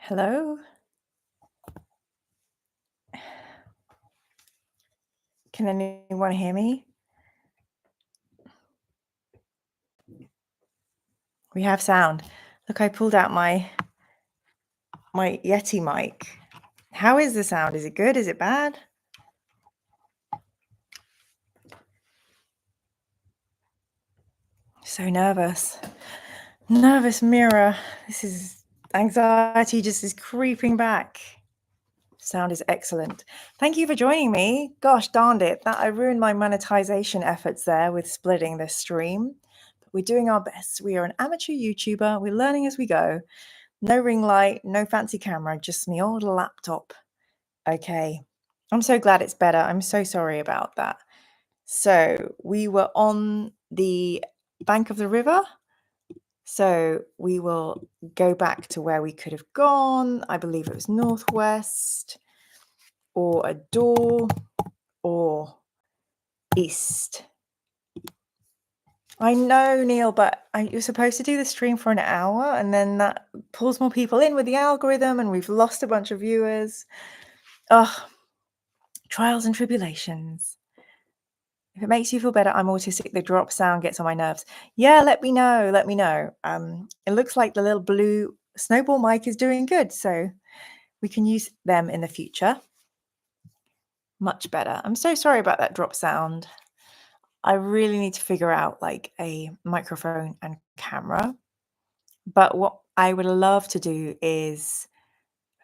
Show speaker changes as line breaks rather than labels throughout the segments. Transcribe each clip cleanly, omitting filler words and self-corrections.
Hello? Can anyone hear me? We have sound. Look, I pulled out my Yeti mic. How is the sound? Is it good? Is it bad? So nervous. Nervous mirror. This is anxiety just is creeping back. Sound is excellent. Thank you for joining me. Gosh darned it. That I ruined my monetization efforts there with splitting this stream. But we're doing our best. We are an amateur YouTuber. We're learning as we go. No ring light, no fancy camera, just my old laptop. Okay. I'm so glad it's better. I'm so sorry about that. So we were on the bank of the river. So we will go back to where we could have gone. I believe it was northwest or a door or east. I know, Neil, but you're supposed to do the stream for an hour and then that pulls more people in with the algorithm and we've lost a bunch of viewers. Ugh, trials and tribulations. If it makes you feel better, I'm autistic. The drop sound gets on my nerves. Yeah, let me know. Let me know. It looks like the little blue snowball mic is doing good, so we can use them in the future. Much better. I'm so sorry about that drop sound. I really need to figure out like a microphone and camera. But what I would love to do is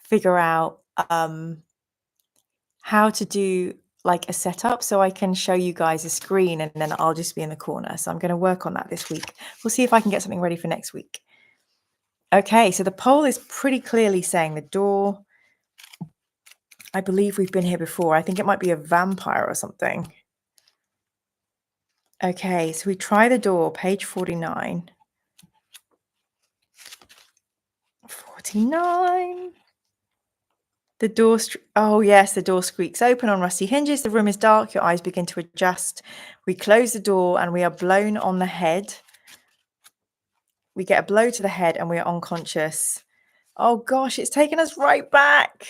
figure out how to do like a setup so I can show you guys a screen and then I'll just be in the corner. So I'm going to work on that this week. We'll see if I can get something ready for next week. Okay, so the poll is pretty clearly saying the door. I believe we've been here before. I think it might be a vampire or something. Okay, so we try the door, page 49. 49. The door, oh yes, the door squeaks open on rusty hinges. The room is dark. Your eyes begin to adjust. We close the door and we are blown on the head. We get a blow to the head and we are unconscious. Oh gosh, it's taken us right back.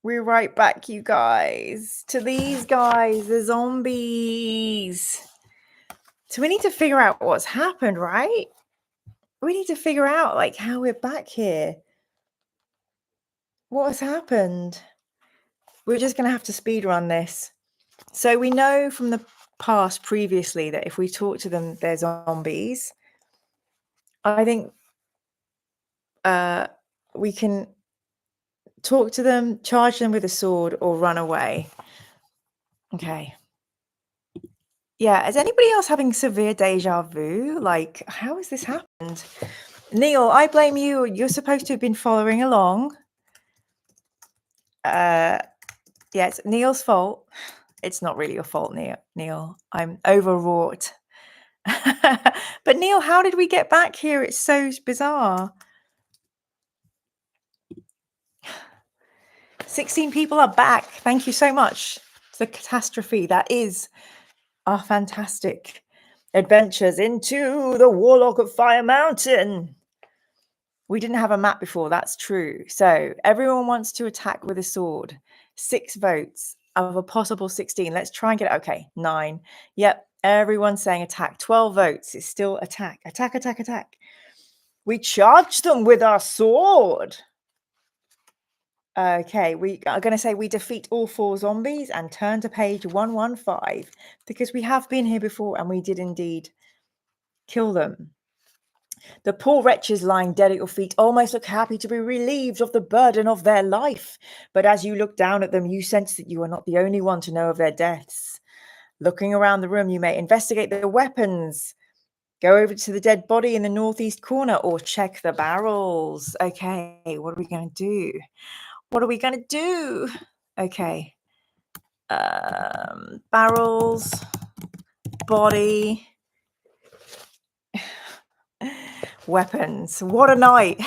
We're right back, you guys, to these guys, the zombies. So we need to figure out what's happened, right? We need to figure out like how we're back here. What has happened? We're just going to have to speed run this. So we know from the past previously that if we talk to them, they're zombies. I think we can talk to them, charge them with a sword, or run away. Okay. Yeah, is anybody else having severe deja vu? Like, how has this happened? Neil, I blame you. You're supposed to have been following along. Yeah, it's Neil's fault. It's not really your fault, Neil. I'm overwrought. But Neil, how did we get back here? It's so bizarre. 16 people are back. Thank you so much. It's a catastrophe. That is our fantastic adventures into the Warlock of Fire Mountain. We didn't have a map before. That's true. So everyone wants to attack with a sword. 6 votes of a possible 16. Let's try and get it. Okay, 9. Yep. Everyone's saying attack. 12 votes. It's still attack. Attack, attack, attack. We charge them with our sword. Okay, we are going to say we defeat all 4 zombies and turn to page 115 because we have been here before and we did indeed kill them. The poor wretches lying dead at your feet almost look happy to be relieved of the burden of their life. But as you look down at them, you sense that you are not the only one to know of their deaths. Looking around the room, you may investigate the weapons. Go over to the dead body in the northeast corner or check the barrels. Okay, what are we going to do? What are we going to do? Okay. Barrels, body, weapons. What a night.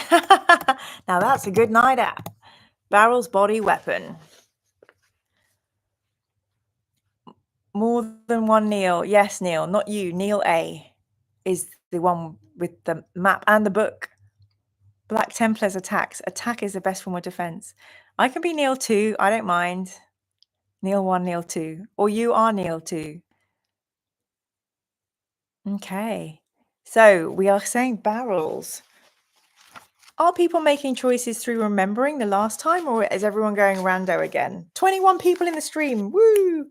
Now that's a good night out. Barrels, body, weapon. More than one Neil. Yes, Neil, not you. Neil A is the one with the map and the book. Black Templars attacks. Attack is the best form of defense. I can be Neil 2. I don't mind. Neil 1, Neil 2. Or you are Neil 2. Okay. So we are saying barrels. Are people making choices through remembering the last time, or is everyone going rando again? 21 people in the stream. Woo!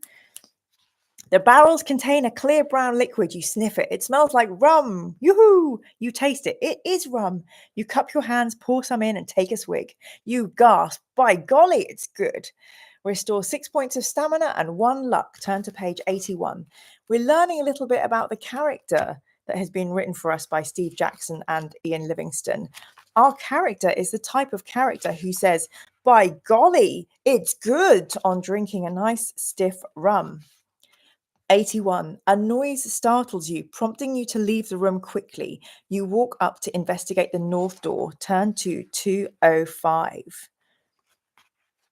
The barrels contain a clear brown liquid. You sniff it. It smells like rum. Yoo-hoo! You taste it. It is rum. You cup your hands, pour some in, and take a swig. You gasp. By golly, it's good. Restore 6 points of stamina and 1 luck. Turn to page 81. We're learning a little bit about the character that has been written for us by Steve Jackson and Ian Livingston. Our character is the type of character who says, by golly, it's good, on drinking a nice stiff rum. 81. A noise startles you, prompting you to leave the room quickly. You walk up to investigate the north door. Turn to 205.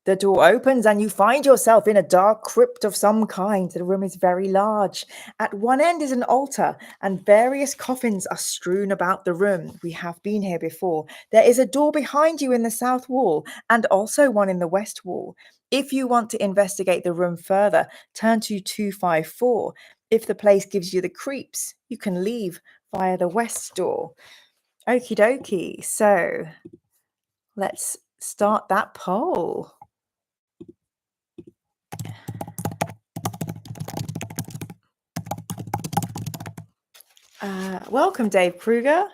The door opens and you find yourself in a dark crypt of some kind. The room is very large. At one end is an altar and various coffins are strewn about the room. We have been here before. There is a door behind you in the south wall and also one in the west wall. If you want to investigate the room further, turn to 254. If the place gives you the creeps, you can leave via the west door. Okie dokie. So let's start that poll. Welcome, Dave Kruger.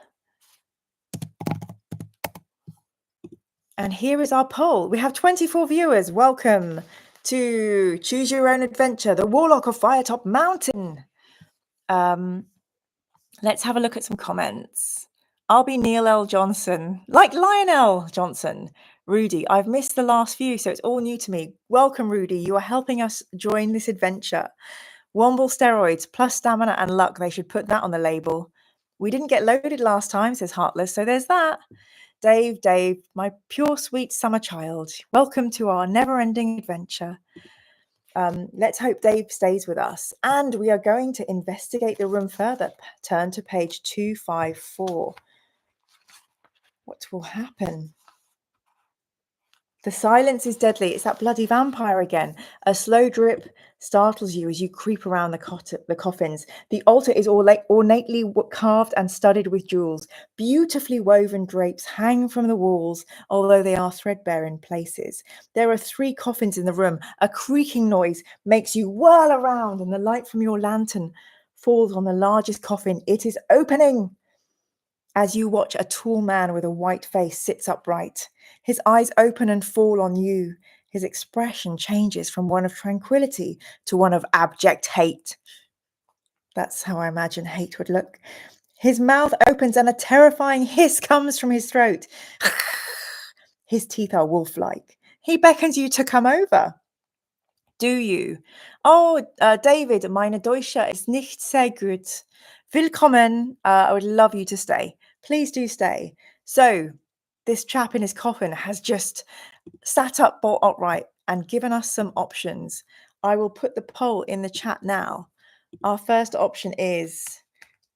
And here is our poll. We have 24 viewers. Welcome to Choose Your Own Adventure, the Warlock of Firetop Mountain. Let's have a look at some comments. I'll be Neil L. Johnson, like Lionel Johnson. Rudy, I've missed the last few, so it's all new to me. Welcome, Rudy. You are helping us join this adventure. Womble steroids plus stamina and luck. They should put that on the label. We didn't get loaded last time, says Heartless, so there's that. Dave, my pure sweet summer child. Welcome to our never-ending adventure. Let's hope Dave stays with us. And we are going to investigate the room further. Turn to page 254. What will happen? The silence is deadly. It's that bloody vampire again. A slow drip startles you as you creep around the coffins. The altar is ornately carved and studded with jewels. Beautifully woven drapes hang from the walls, although they are threadbare in places. There are 3 coffins in the room. A creaking noise makes you whirl around, and the light from your lantern falls on the largest coffin. It is opening. As you watch, a tall man with a white face sits upright. His eyes open and fall on you. His expression changes from one of tranquility to one of abject hate. That's how I imagine hate would look. His mouth opens and a terrifying hiss comes from his throat. His teeth are wolf-like. He beckons you to come over. Do you? Oh, David, meine Deutsche ist nicht sehr gut. Willkommen. I would love you to stay. Please do stay. So, this chap in his coffin has just sat up bolt upright and given us some options. I will put the poll in the chat now. Our first option is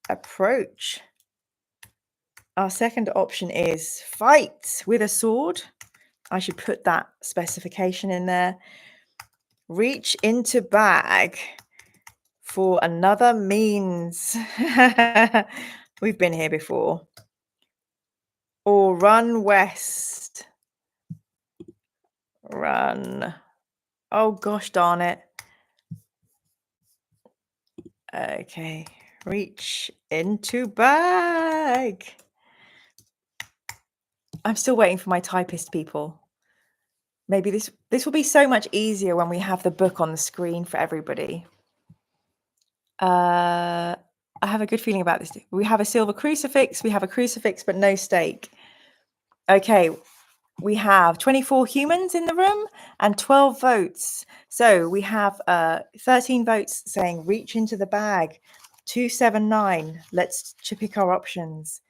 approach. Our second option is fight with a sword. I should put that specification in there. Reach into bag for another means. We've been here before. Or run west. Run. Oh, gosh darn it. Okay. Reach into bag. I'm still waiting for my typist people. Maybe this will be so much easier when we have the book on the screen for everybody. I have a good feeling about this. We have a silver crucifix. We have a crucifix, but no stake. Okay, we have 24 humans in the room and 12 votes. So we have 13 votes saying reach into the bag. 279. Let's pick our options.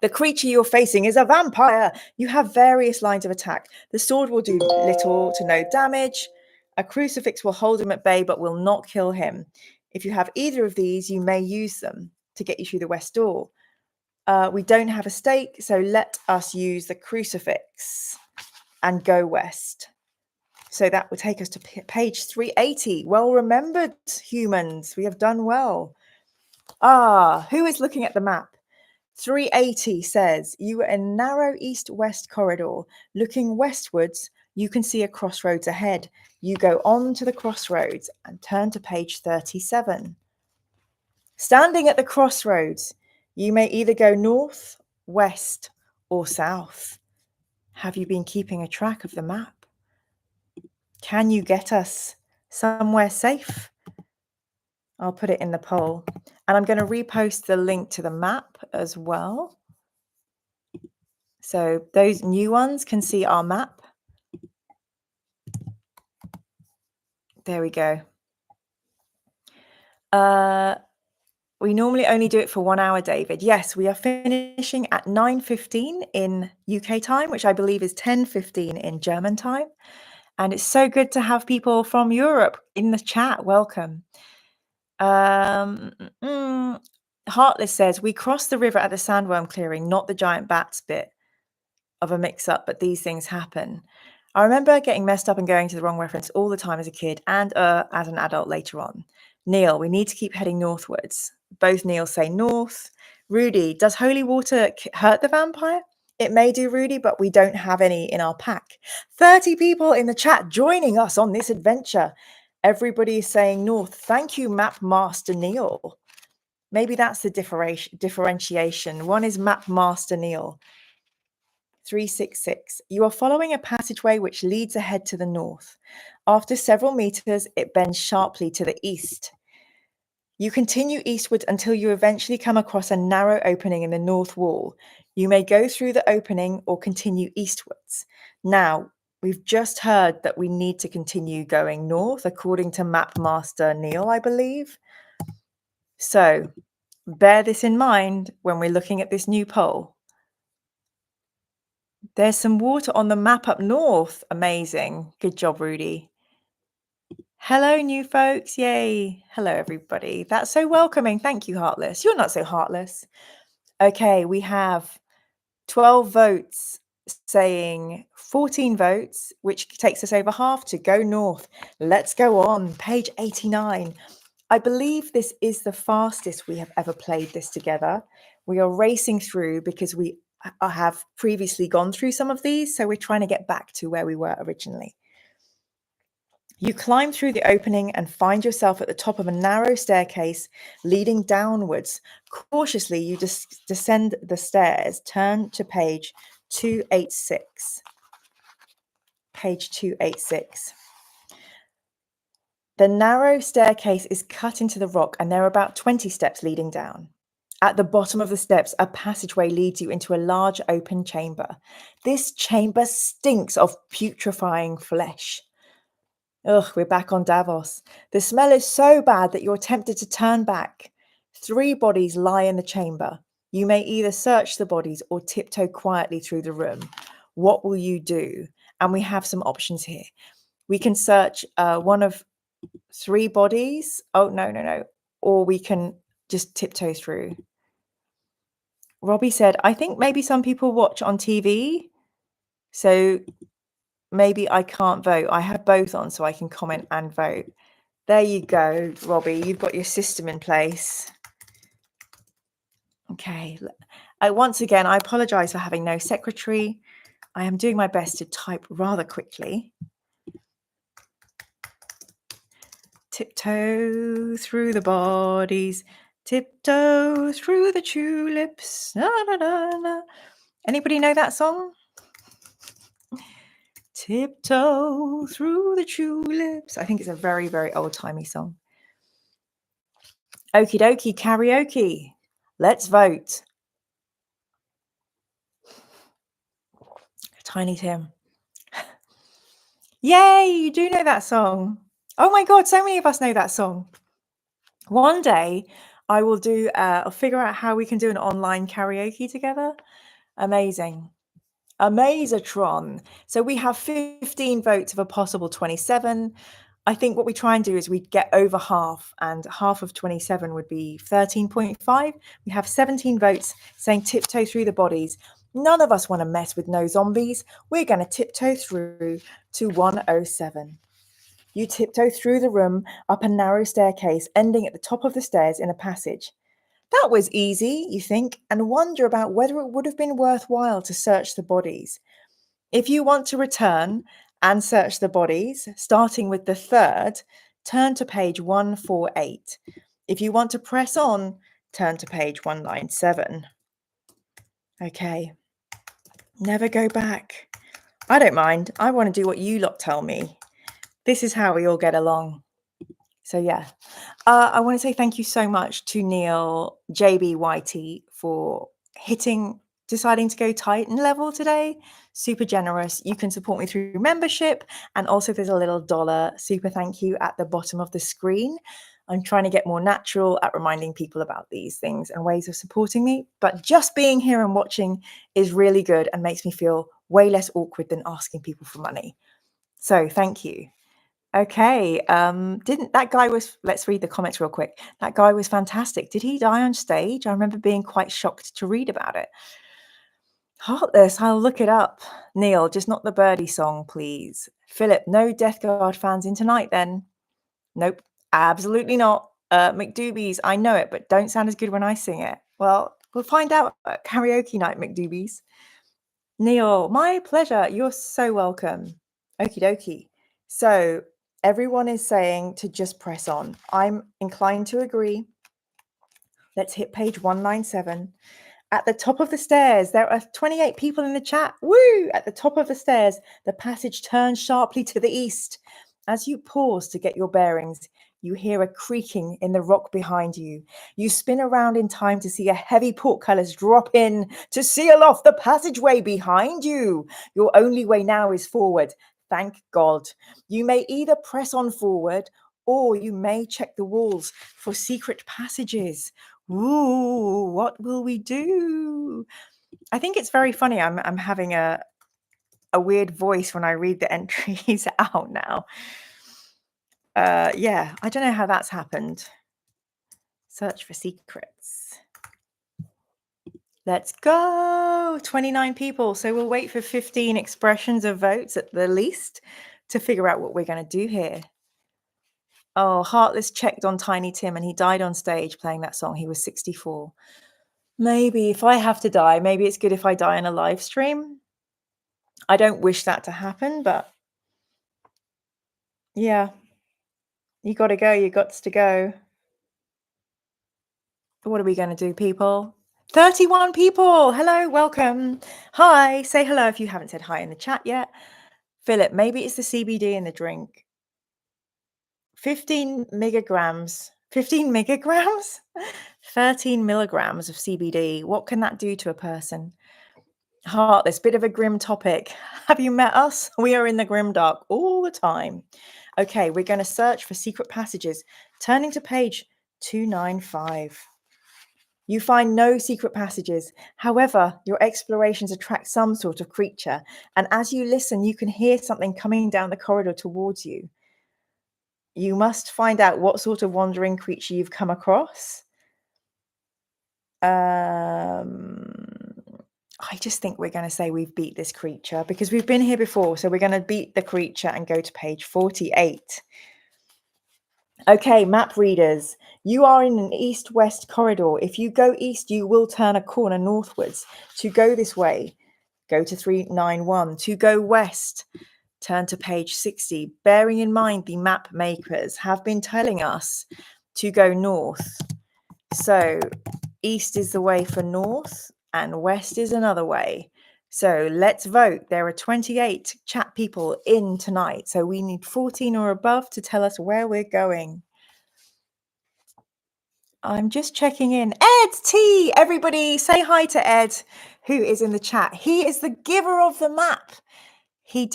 The creature you're facing is a vampire. You have various lines of attack. The sword will do little to no damage. A crucifix will hold him at bay but will not kill him. If you have either of these, you may use them to get you through the west door. We don't have a stake, so let us use the crucifix and go west. So that would take us to page 380. Well remembered, humans. We have done well. Who is looking at the map? 380 says, you are in a narrow east-west corridor. Looking westwards, you can see a crossroads ahead. You go on to the crossroads and turn to page 37. Standing at the crossroads, you may either go north, west, or south. Have you been keeping a track of the map? Can you get us somewhere safe? I'll put it in the poll. And I'm going to repost the link to the map as well. So those new ones can see our map. There we go. We normally only do it for 1 hour, David. Yes, we are finishing at 9:15 in UK time, which I believe is 10:15 in German time. And it's so good to have people from Europe in the chat. Welcome. Heartless says, we crossed the river at the sandworm clearing, not the giant bats bit of a mix-up, but these things happen. I remember getting messed up and going to the wrong reference all the time as a kid and as an adult later on. Neil, we need to keep heading northwards. Both Neils say north. Rudy, does holy water hurt the vampire? It may do, Rudy, but we don't have any in our pack. 30 people in the chat joining us on this adventure. Everybody is saying north. Thank you, Map Master Neil. Maybe that's the differentiation. One is Map Master Neil. 366. You are following a passageway which leads ahead to the north. After several meters, it bends sharply to the east. You continue eastward until you eventually come across a narrow opening in the north wall. You may go through the opening or continue eastwards. Now, we've just heard that we need to continue going north, according to Map Master Neil, I believe. So, bear this in mind when we're looking at this new poll. There's some water on the map up north. Amazing. Good job, Rudy. Hello, new folks. Yay. Hello, everybody. That's so welcoming. Thank you, Heartless. You're not so heartless. Okay, we have 12 votes saying 14 votes, which takes us over half to go north. Let's go on. Page 89. I believe this is the fastest we have ever played this together. We are racing through because we have previously gone through some of these, so we're trying to get back to where we were originally. You climb through the opening and find yourself at the top of a narrow staircase leading downwards. Cautiously, you descend the stairs. Turn to page 286. Page 286. The narrow staircase is cut into the rock, and there are about 20 steps leading down. At the bottom of the steps, a passageway leads you into a large open chamber. This chamber stinks of putrefying flesh. Ugh, we're back on Davos. The smell is so bad that you're tempted to turn back. 3 bodies lie in the chamber. You may either search the bodies or tiptoe quietly through the room. What will you do? And we have some options here. We can search one of 3 bodies. Oh, no. Or we can just tiptoe through. Robbie said, I think maybe some people watch on TV. So maybe I can't vote. I have both on so I can comment and vote. There you go, Robbie. You've got your system in place. Okay. Once again, I apologize for having no secretary. I am doing my best to type rather quickly. Tiptoe through the bodies. Tiptoe through the tulips. Na, na, na, na. Anybody know that song? Tiptoe through the tulips. I think it's a very, very old-timey song. Okie dokie, karaoke. Let's vote. Tiny Tim. Yay, you do know that song. Oh my God, so many of us know that song. One day I will do, I'll figure out how we can do an online karaoke together. Amazing. Amazatron. So we have 15 votes of a possible 27. I think what we try and do is we get over half, and half of 27 would be 13.5. We have 17 votes saying tiptoe through the bodies. None of us want to mess with no zombies. We're going to tiptoe through to 107. You tiptoe through the room, up a narrow staircase, ending at the top of the stairs in a passage. That was easy, you think, and wonder about whether it would have been worthwhile to search the bodies. If you want to return and search the bodies, starting with the third, turn to page 148. If you want to press on, turn to page 197. Okay. Never go back. I don't mind. I want to do what you lot tell me. This is how we all get along. So yeah, I want to say thank you so much to Neil JBYT for deciding to go Titan level today. Super generous. You can support me through membership, and also there's a little dollar super thank you at the bottom of the screen. I'm trying to get more natural at reminding people about these things and ways of supporting me, but just being here and watching is really good and makes me feel way less awkward than asking people for money. So thank you. Okay, didn't that guy let's read the comments real quick. That guy was fantastic. Did he die on stage? I remember being quite shocked to read about it. Heartless, I'll look it up. Neil, just not the birdie song, please. Philip, no Death Guard fans in tonight then? Nope, absolutely not. McDoobies, I know it, but don't sound as good when I sing it. Well, we'll find out at karaoke night, McDoobies. Neil, my pleasure. You're so welcome. Okie dokie. So everyone is saying to just press on. I'm inclined to agree. Let's hit page 197. At the top of the stairs, there are 28 people in the chat. Woo! At the top of the stairs, the passage turns sharply to the east. As you pause to get your bearings, you hear a creaking in the rock behind you. You spin around in time to see a heavy portcullis drop in to seal off the passageway behind you. Your only way now is forward. Thank God. You may either press on forward or you may check the walls for secret passages. Ooh, what will we do? I think it's very funny. I'm having a weird voice when I read the entries out now. Yeah, I don't know how that's happened. Search for secrets. Let's go. 29 people. So we'll wait for 15 expressions of votes at the least to figure out what we're going to do here. Oh, Heartless checked on Tiny Tim and he died on stage playing that song. He was 64. Maybe if I have to die, maybe it's good if I die in a live stream. I don't wish that to happen, but yeah, you got to go. You got to go. What are we going to do, people? 31 people. Hello, welcome. Hi, say hello if you haven't said hi in the chat yet. Philip, maybe it's the CBD in the drink. 15 megagrams. 15 megagrams? 13 milligrams of CBD. What can that do to a person? Heartless, bit of a grim topic. Have you met us? We are in the grim dark all the time. Okay, we're going to search for secret passages. Turning to page 295. You find no secret passages. However, your explorations attract some sort of creature, and as you listen, you can hear something coming down the corridor towards you. You must find out what sort of wandering creature you've come across. I just think we're going to say we've beat this creature because we've been here before. So we're going to beat the creature and go to page 48. Okay, map readers, you are in an east-west corridor. If you go east, you will turn a corner northwards. To go this way, go to 391. To go west, turn to page 60. Bearing in mind the map makers have been telling us to go north. So east is the way for north and west is another way. So let's vote. There are 28 chat people in tonight. So we need 14 or above to tell us where we're going. I'm just checking in. Ed T, everybody say hi to Ed, who is in the chat. He is the giver of the map. He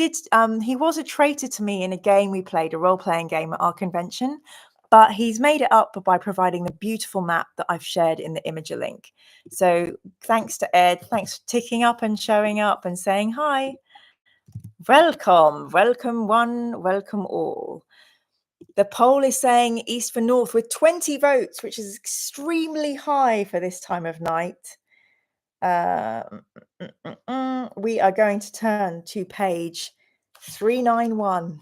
was a traitor to me in a game we played, a role-playing game at our convention, but he's made it up by providing the beautiful map that I've shared in the Imager link. So thanks to Ed. Thanks for ticking up and showing up and saying hi. Welcome one, welcome all. The poll is saying east for north with 20 votes, which is extremely high for this time of night. We are going to turn to page 391.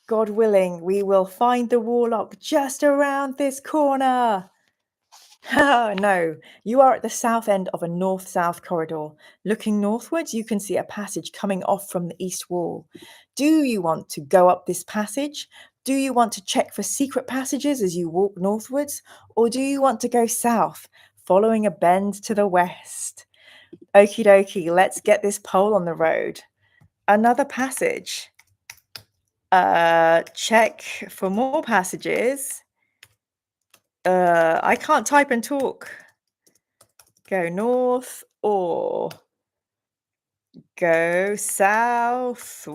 God willing, we will find the Warlock just around this corner. Oh, no, you are at the south end of a north-south corridor. Looking northwards, you can see a passage coming off from the east wall. Do you want to go up this passage? Do you want to check for secret passages as you walk northwards? Or do you want to go south, following a bend to the west? Okie dokie, let's get this poll on the road. Another passage. Check for more passages. I can't type and talk. Go north or go south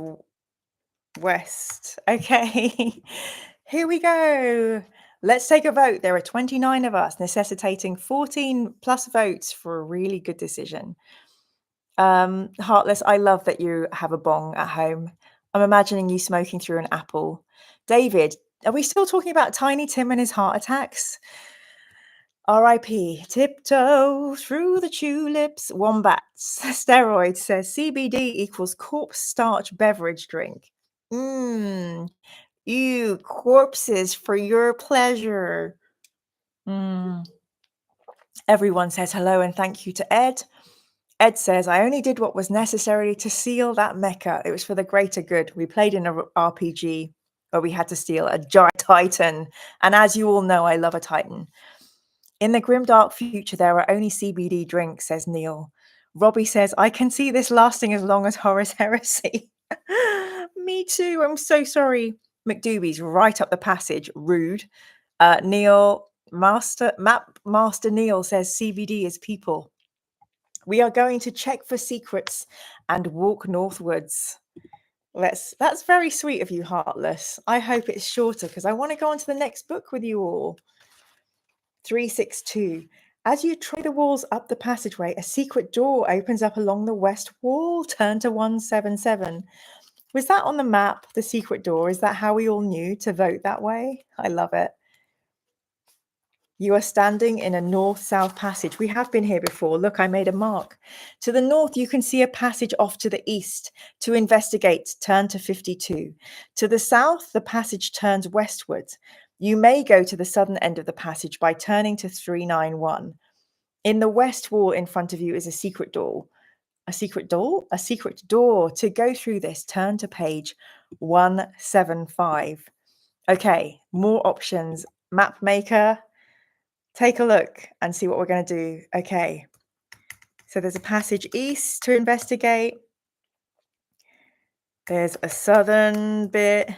west. Okay, here we go. Let's take a vote. There are 29 of us, necessitating 14 plus votes for a really good decision. Heartless, I love that you have a bong at home. I'm imagining you smoking through an apple. David, are we still talking about Tiny Tim and his heart attacks? R.I.P. Tiptoe through the tulips. Wombats. Steroid says CBD equals corpse starch beverage drink. Ew, corpses for your pleasure. Everyone says hello and thank you to Ed. Ed says, I only did what was necessary to seal that mecha. It was for the greater good. We played in an RPG where we had to steal a giant titan. And as you all know, I love a titan. In the grimdark future, there are only CBD drinks, says Neil. Robbie says, I can see this lasting as long as Horus Heresy. Me too. I'm so sorry. McDoobie's right up the passage. Rude. Neil, Map Master Neil says CBD is people. We are going to check for secrets and walk northwards. That's very sweet of you, Heartless. I hope it's shorter because I want to go on to the next book with you all. 362. As you try the walls up the passageway, a secret door opens up along the west wall. Turn to 177. Was that on the map, the secret door? Is that how we all knew to vote that way? I love it. You are standing in a north-south passage. We have been here before. Look, I made a mark. To the north, you can see a passage off to the east. To investigate, turn to 52. To the south, the passage turns westwards. You may go to the southern end of the passage by turning to 391. In the west wall in front of you is a secret door. A secret door? A secret door. To go through this, turn to page 175. Okay, more options. Map maker. Take a look and see what we're going to do. Okay, so there's a passage east to investigate. There's a southern bit.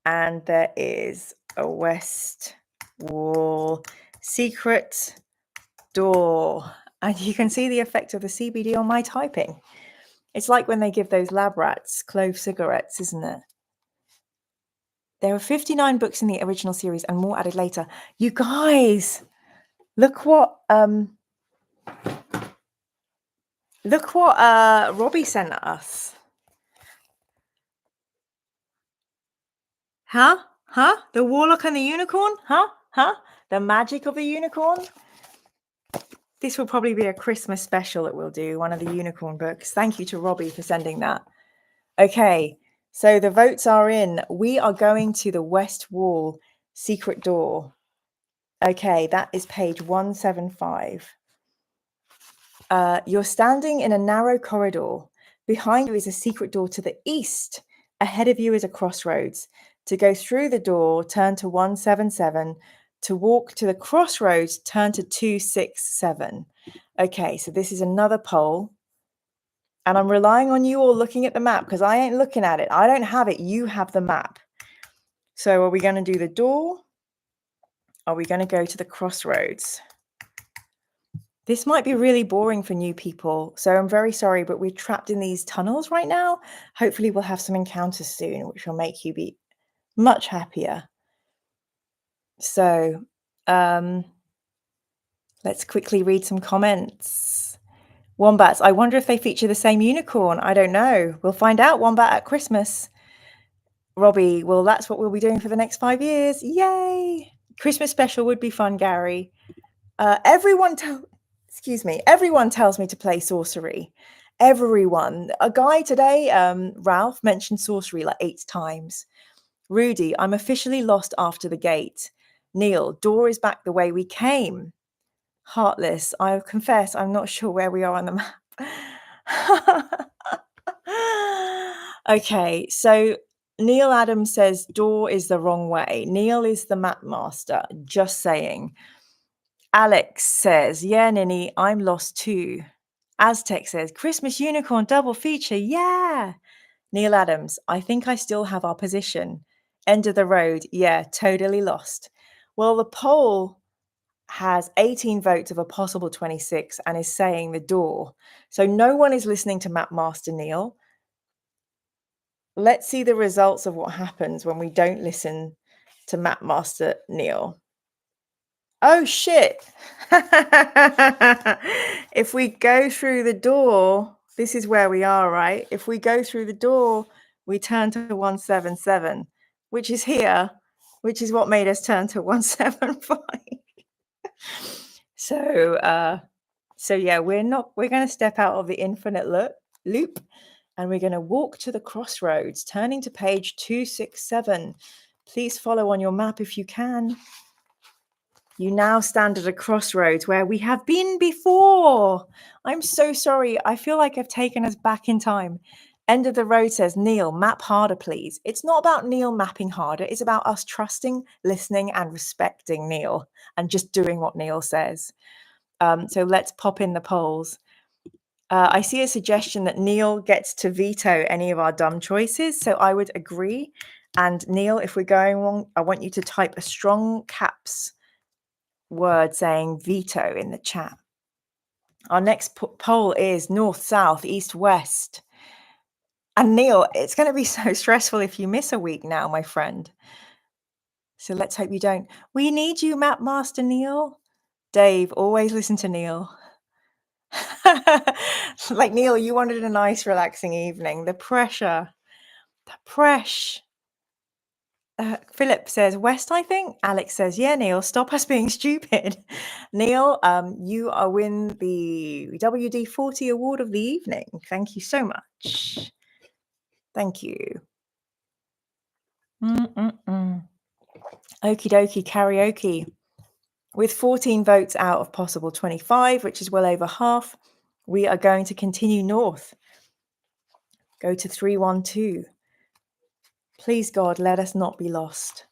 And there is a west wall secret door. And you can see the effect of the CBD on my typing. It's like when they give those lab rats clove cigarettes, isn't it? There are 59 books in the original series and more added later. You guys, look what Robbie sent us. Huh? The Warlock and the Unicorn? Huh? The magic of the unicorn? This will probably be a Christmas special that we'll do, one of the unicorn books. Thank you to Robbie for sending that. Okay, so the votes are in. We are going to the west wall secret door. Okay, that is page 175. You're standing in a narrow corridor. Behind you is a secret door to the east. Ahead of you is a crossroads. To go through the door, turn to 177. To walk to the crossroads, turn to 267. Okay, so this is another poll. And I'm relying on you all looking at the map because I ain't looking at it. I don't have it. You have the map. So are we going to do the door? Are we going to go to the crossroads? This might be really boring for new people, so I'm very sorry, but we're trapped in these tunnels right now. Hopefully we'll have some encounters soon, which will make you be much happier. So let's quickly read some comments. Wombats, I wonder if they feature the same unicorn. I don't know. We'll find out, Wombat, at Christmas. Robbie, well, that's what we'll be doing for the next 5 years. Yay! Christmas special would be fun, Gary. Everyone tells me to play sorcery. Everyone. A guy today, Ralph, mentioned sorcery like 8 times. Rudy, I'm officially lost after the gate. Neil, door is back the way we came. Heartless, I confess I'm not sure where we are on the map. Okay, so Neil Adams says door is the wrong way. Neil is the map master, just saying. Alex says, yeah, Ninny, I'm lost too. Aztec says, Christmas unicorn double feature, yeah. Neil Adams, I think I still have our position. End of the road, yeah, totally lost. Well, the poll has 18 votes of a possible 26 and is saying the door. So no one is listening to Map Master Neil. Let's see the results of what happens when we don't listen to Map Master Neil. Oh, shit. If we go through the door, this is where we are, right? If we go through the door, we turn to 177, which is here, which is what made us turn to 175. So yeah, we're going to step out of the infinite loop and we're going to walk to the crossroads, turning to page 267. Please follow on your map if you can. You now stand at a crossroads where we have been before. I'm so sorry. I feel like I've taken us back in time. End of the road says, Neil, map harder, please. It's not about Neil mapping harder. It's about us trusting, listening, and respecting Neil and just doing what Neil says. So let's pop in the polls. I see a suggestion that Neil gets to veto any of our dumb choices. So I would agree. And Neil, if we're going wrong, I want you to type a strong caps word saying veto in the chat. Our next poll is north, south, east, west. And Neil, it's going to be so stressful if you miss a week now, my friend. So let's hope you don't. We need you, Map Master Neil. Dave, always listen to Neil. Like, Neil, you wanted a nice, relaxing evening. The pressure. Philip says west, I think. Alex says, yeah, Neil, stop us being stupid. Neil, you win the WD-40 award of the evening. Thank you so much. Thank you. Okie dokie karaoke. With 14 votes out of possible 25, which is well over half, we are going to continue north. Go to 312. Please, God, let us not be lost.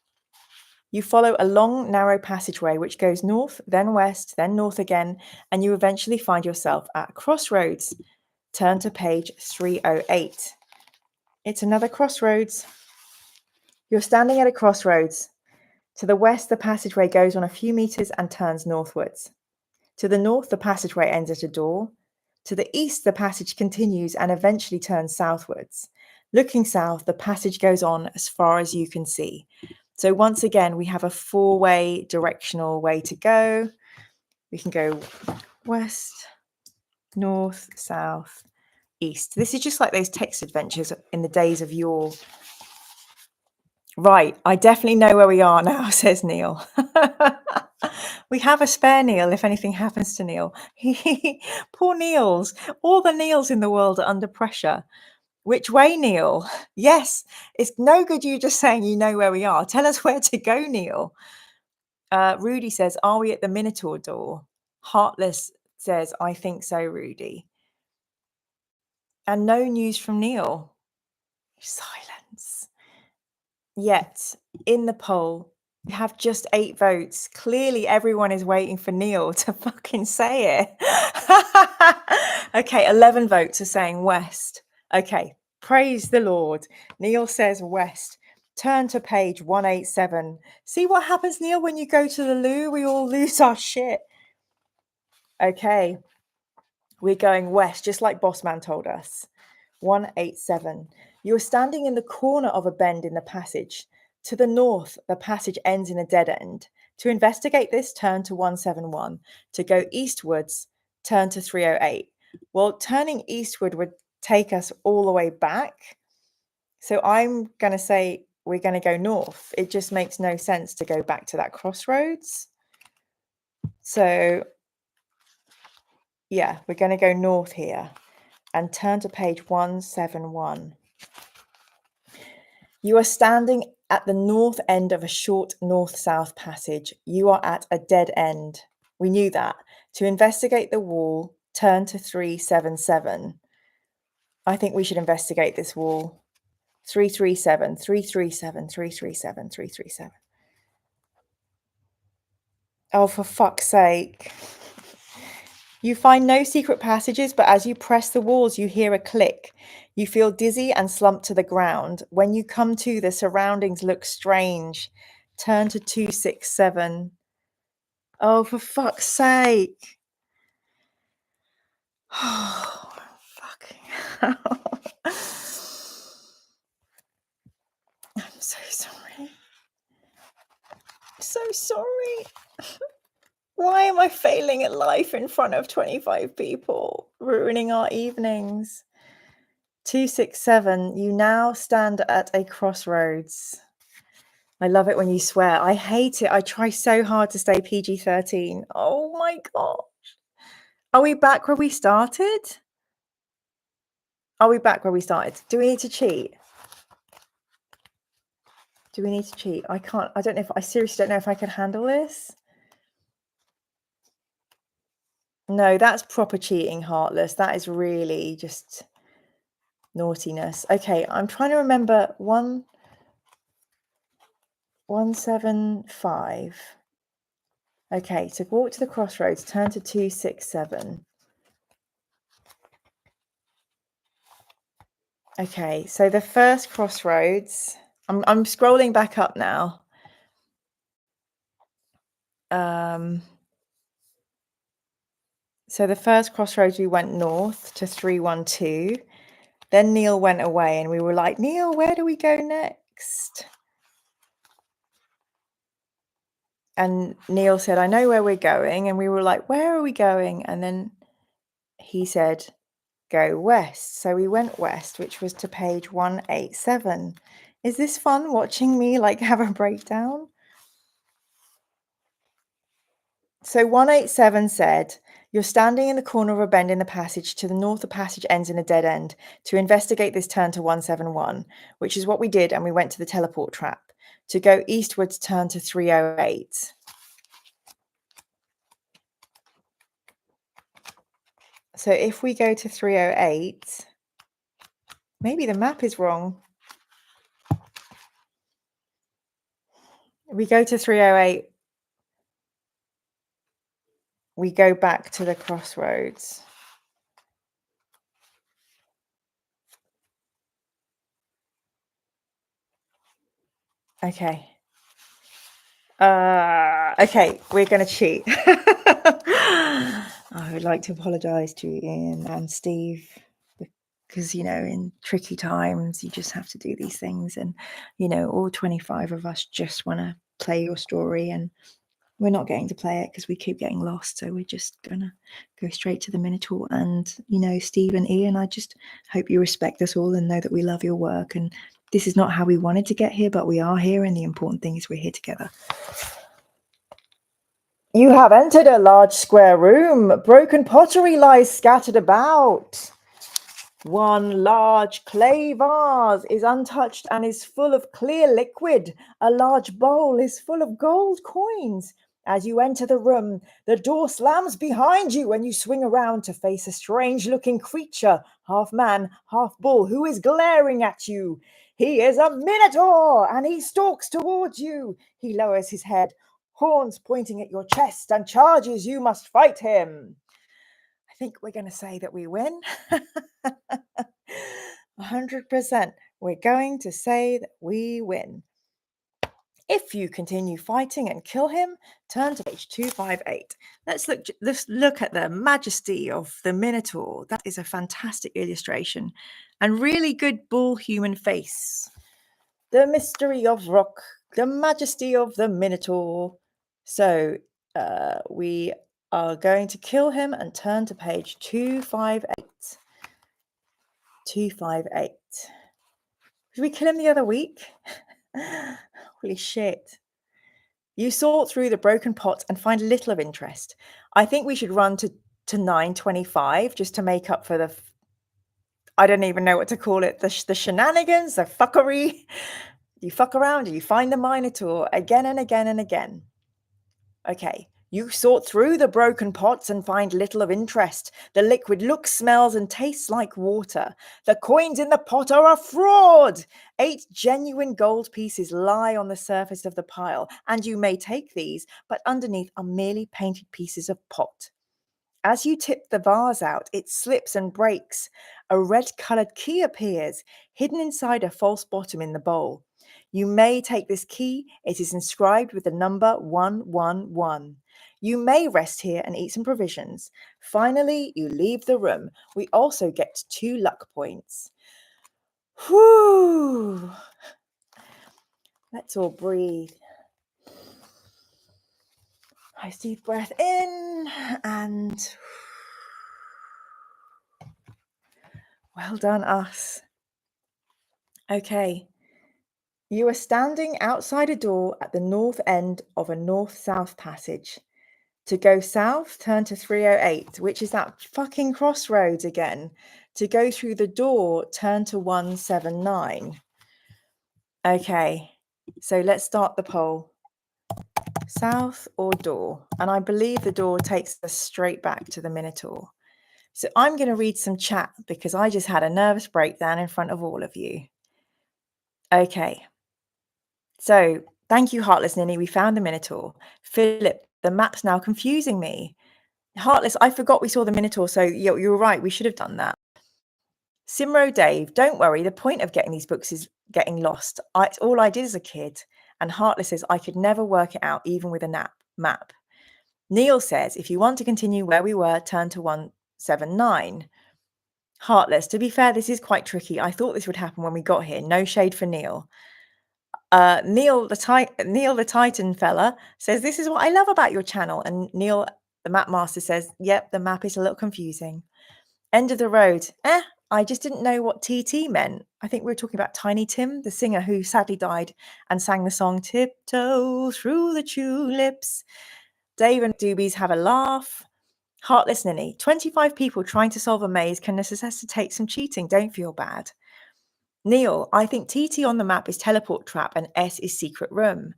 You follow a long, narrow passageway which goes north, then west, then north again, and you eventually find yourself at a crossroads. Turn to page 308. It's another crossroads. You're standing at a crossroads. To the west, the passageway goes on a few meters and turns northwards. To the north, the passageway ends at a door. To the east, the passage continues and eventually turns southwards. Looking south, the passage goes on as far as you can see. So once again, we have a 4-way directional way to go. We can go west, north, south, east. This is just like those text adventures in the days of yore. Right, I definitely know where we are now, says Neil. We have a spare Neil if anything happens to Neil. Poor Neils. All the Neils in the world are under pressure. Which way, Neil? Yes, it's no good you just saying you know where we are. Tell us where to go, Neil. Rudy says, are we at the Minotaur door? Heartless says, I think so, Rudy. And no news from Neil. Silence. Yet, in the poll, we have just 8 votes. Clearly, everyone is waiting for Neil to fucking say it. Okay, 11 votes are saying west. Okay, praise the Lord. Neil says west. Turn to page 187. See what happens, Neil, when you go to the loo? We all lose our shit. Okay, we're going west, just like Bossman told us. 187. You are standing in the corner of a bend in the passage. To the north, the passage ends in a dead end. To investigate this, turn to 171. To go eastwards, turn to 308. Well, turning eastward would take us all the way back. So I'm going to say we're going to go north. It just makes no sense to go back to that crossroads. So yeah, we're going to go north here and turn to page 171. You are standing at the north end of a short north-south passage. You are at a dead end. We knew that. To investigate the wall, turn to 377. I think we should investigate this wall. 337, 337, 337, 337. Oh, for fuck's sake. You find no secret passages, but as you press the walls, you hear a click. You feel dizzy and slump to the ground. When you come to, the surroundings look strange. Turn to 267. Oh, for fuck's sake. Oh, fucking hell. I'm so sorry. So sorry. Why am I failing at life in front of 25 people, ruining our evenings? 267, you now stand at a crossroads. I love it when you swear. I hate it. I try so hard to stay PG-13. Oh my gosh. Are we back where we started? Are we back where we started? Do we need to cheat? Do we need to cheat? I can't. I don't know if I seriously don't know if I can handle this. No, that's proper cheating, Heartless. That is really just naughtiness. Okay, I'm trying to remember 175. Okay, so walk to the crossroads, turn to 267. Okay, so the first crossroads, I'm scrolling back up now. So the first crossroads, we went north to 312. Then Neil went away and we were like, Neil, where do we go next? And Neil said, I know where we're going. And we were like, where are we going? And then he said, go west. So we went west, which was to page 187. Is this fun watching me like have a breakdown? So 187 said, you're standing in the corner of a bend in the passage. To the north, the passage ends in a dead end. To investigate this, turn to 171, which is what we did, and we went to the teleport trap. To go eastwards, turn to 308. So if we go to 308, maybe the map is wrong. We go to 308. We go back to the crossroads. Okay. Okay, we're going to cheat. I would like to apologize to Ian and Steve because, you know, in tricky times, you just have to do these things. And, you know, all 25 of us just want to play your story, and we're not getting to play it because we keep getting lost. So we're just going to go straight to the Minotaur. And, you know, Steve and Ian, I just hope you respect us all and know that we love your work. And this is not how we wanted to get here, but we are here. And the important thing is we're here together. You have entered a large square room. Broken pottery lies scattered about. One large clay vase is untouched and is full of clear liquid. A large bowl is full of gold coins. As you enter the room, the door slams behind you and you swing around to face a strange-looking creature, half man, half bull, who is glaring at you. He is a minotaur and he stalks towards you. He lowers his head, horns pointing at your chest, and charges. You must fight him. I think we're going to say that we win. 100%. We're going to say that we win. If you continue fighting and kill him, turn to page 258. Let's look at the majesty of the Minotaur. That is a fantastic illustration and really good bull human face. The mystery of rock, the majesty of the Minotaur. So we are going to kill him and turn to page 258. 258. Did we kill him the other week? Holy shit. You sort through the broken pots and find little of interest. I think we should run to 9:25 just to make up for the I don't even know what to call it. The shenanigans, the fuckery. You fuck around and you find the Minotaur again and again and again. Okay. You sort through the broken pots and find little of interest. The liquid looks, smells, and tastes like water. The coins in the pot are a fraud. 8 genuine gold pieces lie on the surface of the pile, and you may take these, but underneath are merely painted pieces of pot. As you tip the vase out, it slips and breaks. A red-coloured key appears, hidden inside a false bottom in the bowl. You may take this key. It is inscribed with the number 111. You may rest here and eat some provisions. Finally, you leave the room. We also get 2 luck points. Whew. Let's all breathe. Nice deep breath in and well done, us. Okay. You are standing outside a door at the north end of a north-south passage. To go south, turn to 308, which is that fucking crossroads again. To go through the door, turn to 179. Okay, so let's start the poll. South or door? And I believe the door takes us straight back to the Minotaur. So I'm going to read some chat because I just had a nervous breakdown in front of all of you. Okay. So, thank you, Heartless Ninny. We found the Minotaur. Philip, the map's now confusing me. Heartless, I forgot we saw the Minotaur, so you were right. We should have done that. Simro Dave, don't worry. The point of getting these books is getting lost. It's all I did as a kid. And Heartless says, I could never work it out, even with a map. Neil says, if you want to continue where we were, turn to 179. Heartless, to be fair, this is quite tricky. I thought this would happen when we got here. No shade for Neil. Neil the Titan fella says, this is what I love about your channel. And Neil, the map master, says, yep, the map is a little confusing. End of the road. I just didn't know what TT meant. I think we were talking about Tiny Tim, the singer who sadly died and sang the song Tiptoe Through the Tulips. Dave and Doobies have a laugh. Heartless Ninny, 25 people trying to solve a maze can necessitate some cheating. Don't feel bad. Neil, I think TT on the map is teleport trap and S is secret room.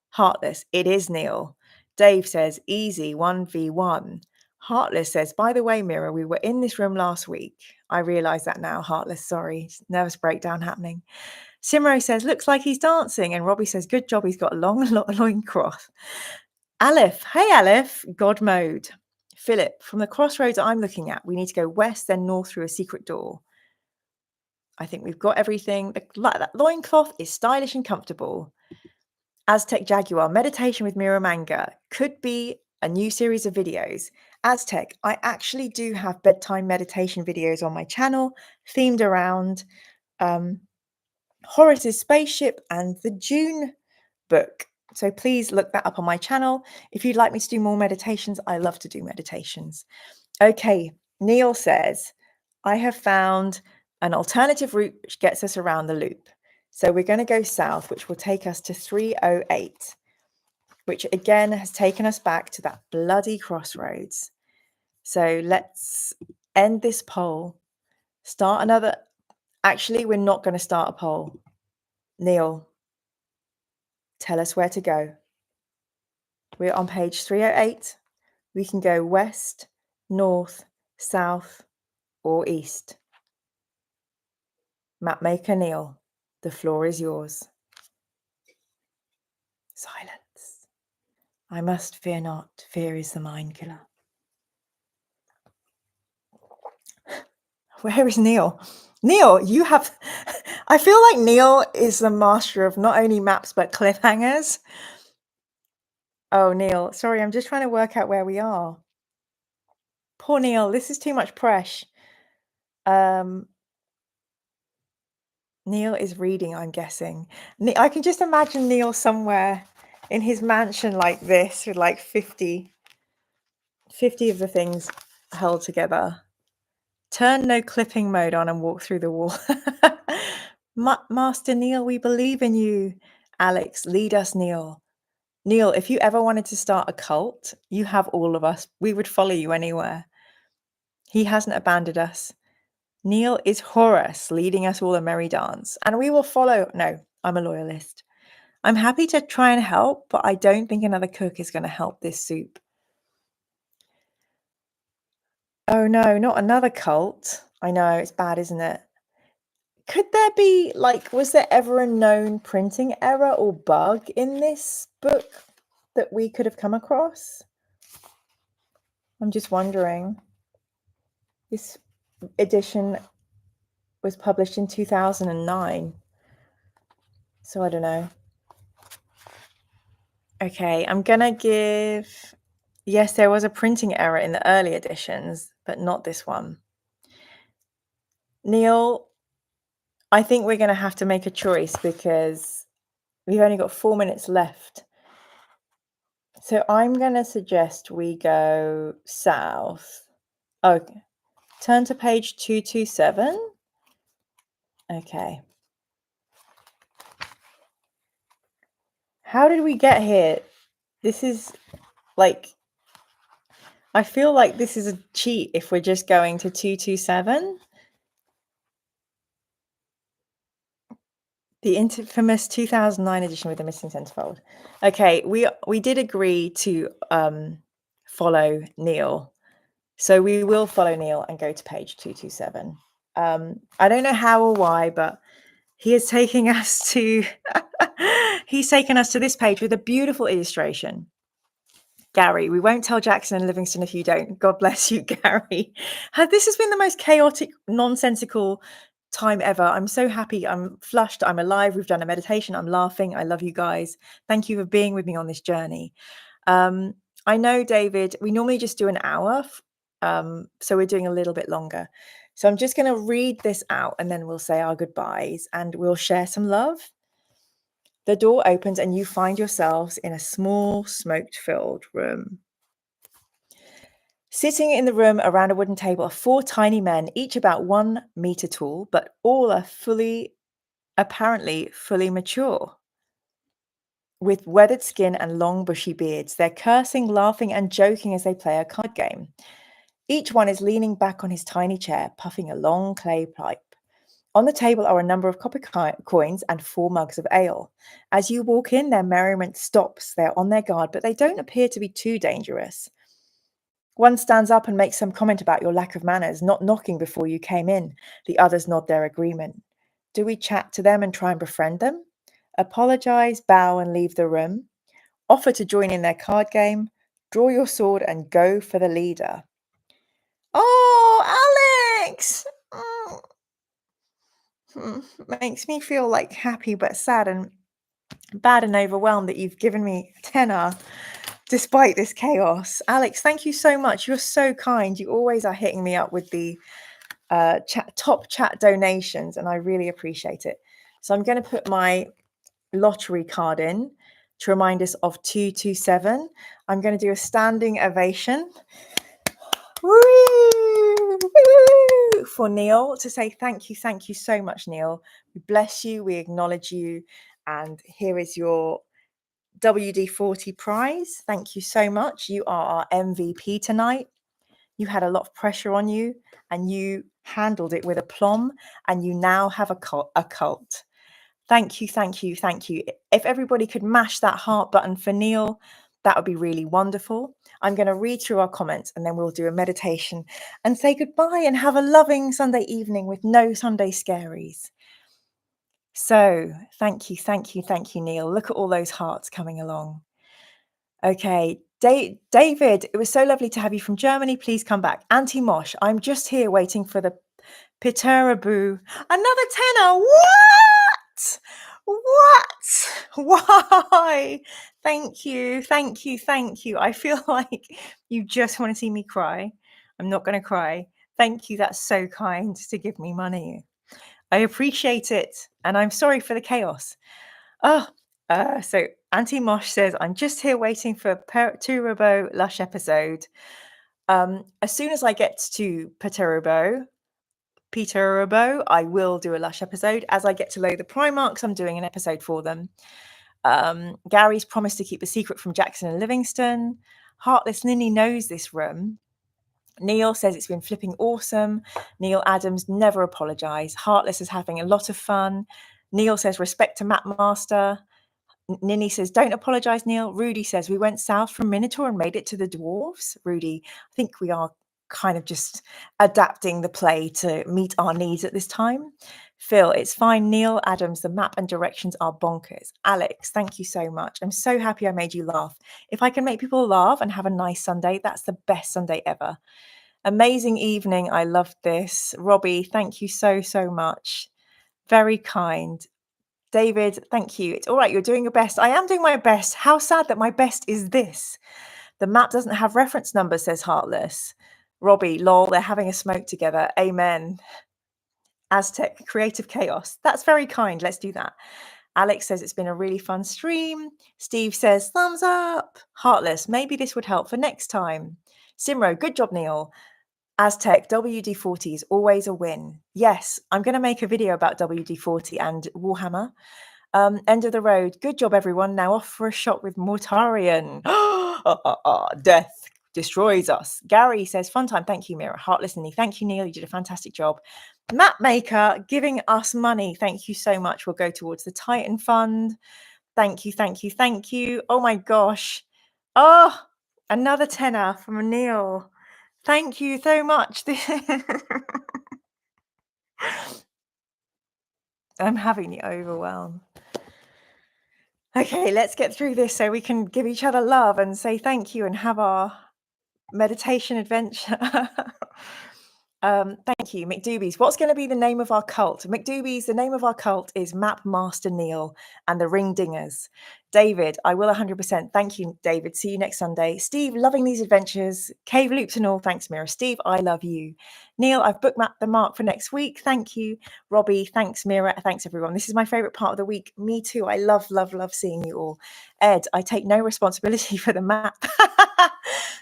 Heartless, it is Neil. Dave says, easy, 1v1. Heartless says, by the way, Mira, we were in this room last week. I realise that now, Heartless, sorry. Nervous breakdown happening. Simro says, looks like he's dancing. And Robbie says, good job, he's got a long loincloth. Aleph, hey Aleph, God mode. Philip, from the crossroads I'm looking at, we need to go west, then north through a secret door. I think we've got everything. That loincloth is stylish and comfortable. Aztec Jaguar, meditation with Mira Manga could be a new series of videos. Aztec, I actually do have bedtime meditation videos on my channel themed around Horace's spaceship and the June book. So please look that up on my channel. If you'd like me to do more meditations, I love to do meditations. Okay, Neil says, I have found an alternative route which gets us around the loop. So we're going to go south, which will take us to 308, which again has taken us back to that bloody crossroads. So let's end this poll. Start another. Actually, we're not going to start a poll. Neil, tell us where to go. We're on page 308. We can go west, north, south, or east. Mapmaker Neil, the floor is yours. Silence. I must fear not. Fear is the mind killer. Where is Neil? Neil, you have... I feel like Neil is the master of not only maps, but cliffhangers. Oh, Neil. Sorry, I'm just trying to work out where we are. Poor Neil. This is too much pressure. Neil is reading, I'm guessing. I can just imagine Neil somewhere in his mansion like this with like 50 of the things held together. Turn no clipping mode on and walk through the wall. Master Neil, we believe in you. Alex, lead us, Neil. Neil, if you ever wanted to start a cult, you have all of us. We would follow you anywhere. He hasn't abandoned us. Neil is Horus, leading us all a merry dance, and we will follow. No, I'm a loyalist. I'm happy to try and help, but I don't think another cook is going to help this soup. Oh no, not another cult. I know, it's bad, isn't it? Could there be, like, was there ever a known printing error or bug in this book that we could have come across? I'm just wondering. This edition was published in 2009. So I don't know. Okay, I'm gonna give... Yes, there was a printing error in the early editions, but not this one. Neil, I think we're gonna have to make a choice because we've only got 4 minutes left. So I'm gonna suggest we go south. Okay, turn to page 227. Okay. How did we get here? This is like... I feel like this is a cheat if we're just going to 227. The infamous 2009 edition with the missing centerfold. Okay, we did agree to follow Neil. So we will follow Neil and go to page 227. I don't know how or why, but he is taking us to he's taken us to this page with a beautiful illustration. Gary, we won't tell Jackson and Livingston if you don't. God bless you, Gary. This has been the most chaotic, nonsensical time ever. I'm so happy. I'm flushed. I'm alive. We've done a meditation. I'm laughing. I love you guys. Thank you for being with me on this journey. I know, David, we normally just do an hour. So we're doing a little bit longer. So I'm just going to read this out and then we'll say our goodbyes and we'll share some love. The door opens and you find yourselves in a small smoke-filled room. Sitting in the room around a wooden table are 4 tiny men, each about 1 meter tall, but all are apparently fully mature. With weathered skin and long bushy beards, they're cursing, laughing and joking as they play a card game. Each one is leaning back on his tiny chair, puffing a long clay pipe. On the table are a number of copper coins and 4 mugs of ale. As you walk in, their merriment stops. They're on their guard, but they don't appear to be too dangerous. One stands up and makes some comment about your lack of manners, not knocking before you came in. The others nod their agreement. Do we chat to them and try and befriend them? Apologize, bow and leave the room? Offer to join in their card game? Draw your sword and go for the leader. Oh, Alex! Makes me feel like happy but sad and bad and overwhelmed that you've given me a tenner despite this chaos. Alex, thank you so much. You're so kind. You always are hitting me up with the top chat donations and I really appreciate it. So I'm going to put my lottery card in to remind us of 227. I'm going to do a standing ovation. Woo! For Neil to say thank you so much, Neil. We bless you, we acknowledge you, and here is your WD-40 prize. Thank you so much. You are our MVP tonight. You had a lot of pressure on you and you handled it with aplomb and you now have a cult. Thank you. If everybody could mash that heart button for Neil, that would be really wonderful. I'm going to read through our comments and then we'll do a meditation and say goodbye and have a loving Sunday evening with no Sunday scaries. So thank you, Neil. Look at all those hearts coming along. Okay, David, it was so lovely to have you from Germany. Please come back. Auntie Mosh, I'm just here waiting for the Peteraboo. Another tenner. What? Why? Thank you. I feel like you just want to see me cry. I'm not going to cry. Thank you. That's so kind to give me money. I appreciate it. And I'm sorry for the chaos. So Auntie Mosh says, I'm just here waiting for Turbo Lush episode. As soon as I get to Peterobo, I will do a Lush episode. As I get to load the Primarchs, I'm doing an episode for them. Gary's promised to keep the secret from Jackson and Livingston. Heartless Ninny knows this room. Neil says it's been flipping awesome. Neil Adams, never apologise. Heartless is having a lot of fun. Neil says respect to Map Master. Ninny says don't apologise, Neil. Rudy says we went south from Minotaur and made it to the dwarves. Rudy, I think we are kind of just adapting the play to meet our needs at this time. Phil, it's fine. Neil Adams, the map and directions are bonkers. Alex, thank you so much. I'm so happy I made you laugh. If I can make people laugh and have a nice Sunday, that's the best Sunday ever. Amazing evening. I loved this. Robbie, thank you so, so much. Very kind. David, thank you. It's all right. You're doing your best. I am doing my best. How sad that my best is this. The map doesn't have reference numbers, says Heartless. Robbie, lol, they're having a smoke together. Amen. Aztec, creative chaos. That's very kind. Let's do that. Alex says it's been a really fun stream. Steve says, thumbs up. Heartless, maybe this would help for next time. Simro, good job, Neil. Aztec, WD-40 is always a win. Yes, I'm going to make a video about WD-40 and Warhammer. End of the road. Good job, everyone. Now off for a shot with Mortarian. Death destroys us. Gary says, fun time. Thank you, Mira. Heartless Ninny. Thank you, Neil. You did a fantastic job. Mapmaker giving us money. Thank you so much. We'll go towards the Titan Fund. Thank you, thank you, thank you. Oh my gosh. Oh, another tenner from Neil. Thank you so much. I'm having the overwhelm. Okay, let's get through this so we can give each other love and say thank you and have our meditation adventure. Thank you, McDoobies. What's going to be the name of our cult? McDoobies, the name of our cult is Map Master Neil and the Ring Dingers. David, I will 100%. Thank you, David. See you next Sunday. Steve, loving these adventures. Cave loops and all. Thanks, Mira. Steve, I love you. Neil, I've bookmarked the mark for next week. Thank you. Robbie, thanks, Mira. Thanks, everyone. This is my favorite part of the week. Me too. I love, love, love seeing you all. Ed, I take no responsibility for the map.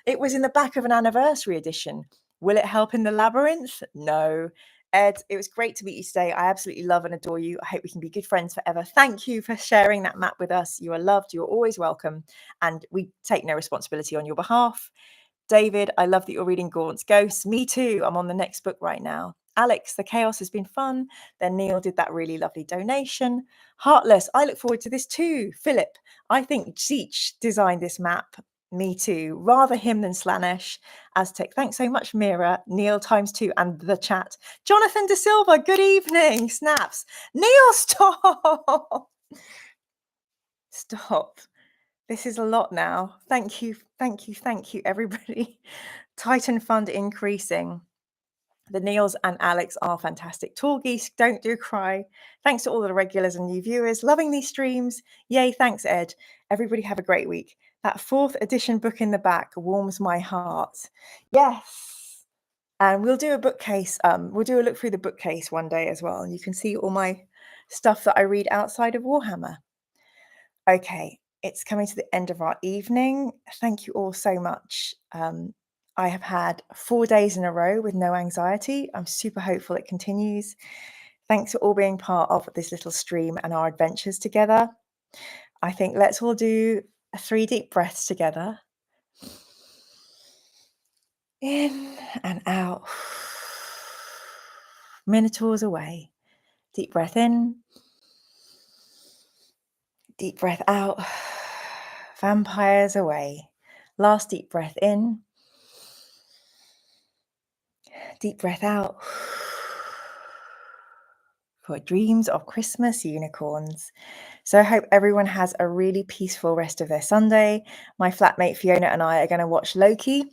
It was in the back of an anniversary edition. Will it help in the labyrinth? No. Ed, it was great to meet you today. I absolutely love and adore you. I hope we can be good friends forever. Thank you for sharing that map with us. You are loved. You're always welcome. And we take no responsibility on your behalf. David, I love that you're reading Gaunt's Ghosts. Me too. I'm on the next book right now. Alex, the chaos has been fun. Then Neil did that really lovely donation. Heartless, I look forward to this too. Philip, I think Cheech designed this map. Me too. Rather him than Slanesh. Aztec, thanks so much, Mira. Neil ×2 and the chat. Jonathan De Silva, good evening. Snaps. Neil, stop. Stop. This is a lot now. Thank you, thank you, thank you, everybody. Titan Fund increasing. The Neils and Alex are fantastic. Tall geese, don't do cry. Thanks to all the regulars and new viewers. Loving these streams. Yay, thanks, Ed. Everybody have a great week. That 4th edition book in the back warms my heart. Yes. And we'll do a bookcase. We'll do a look through the bookcase one day as well. And you can see all my stuff that I read outside of Warhammer. Okay, it's coming to the end of our evening. Thank you all so much. I have had 4 days in a row with no anxiety. I'm super hopeful it continues. Thanks for all being part of this little stream and our adventures together. I think let's all do 3 deep breaths together. In and out. Minotaurs away. Deep breath in. Deep breath out. Vampires away. Last deep breath in. Deep breath out. For dreams of Christmas unicorns. So I hope everyone has a really peaceful rest of their Sunday. My flatmate Fiona and I are going to watch Loki,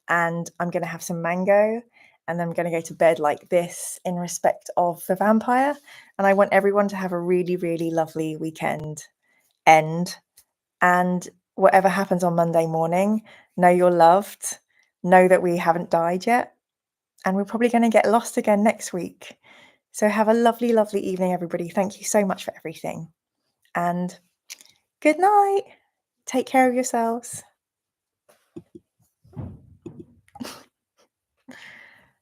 and I'm going to have some mango, and then I'm going to go to bed like this in respect of the vampire. And I want everyone to have a really, really lovely weekend end. And whatever happens on Monday morning, know you're loved. Know that we haven't died yet. And we're probably going to get lost again next week. So have a lovely, lovely evening, everybody. Thank you so much for everything. And good night. Take care of yourselves.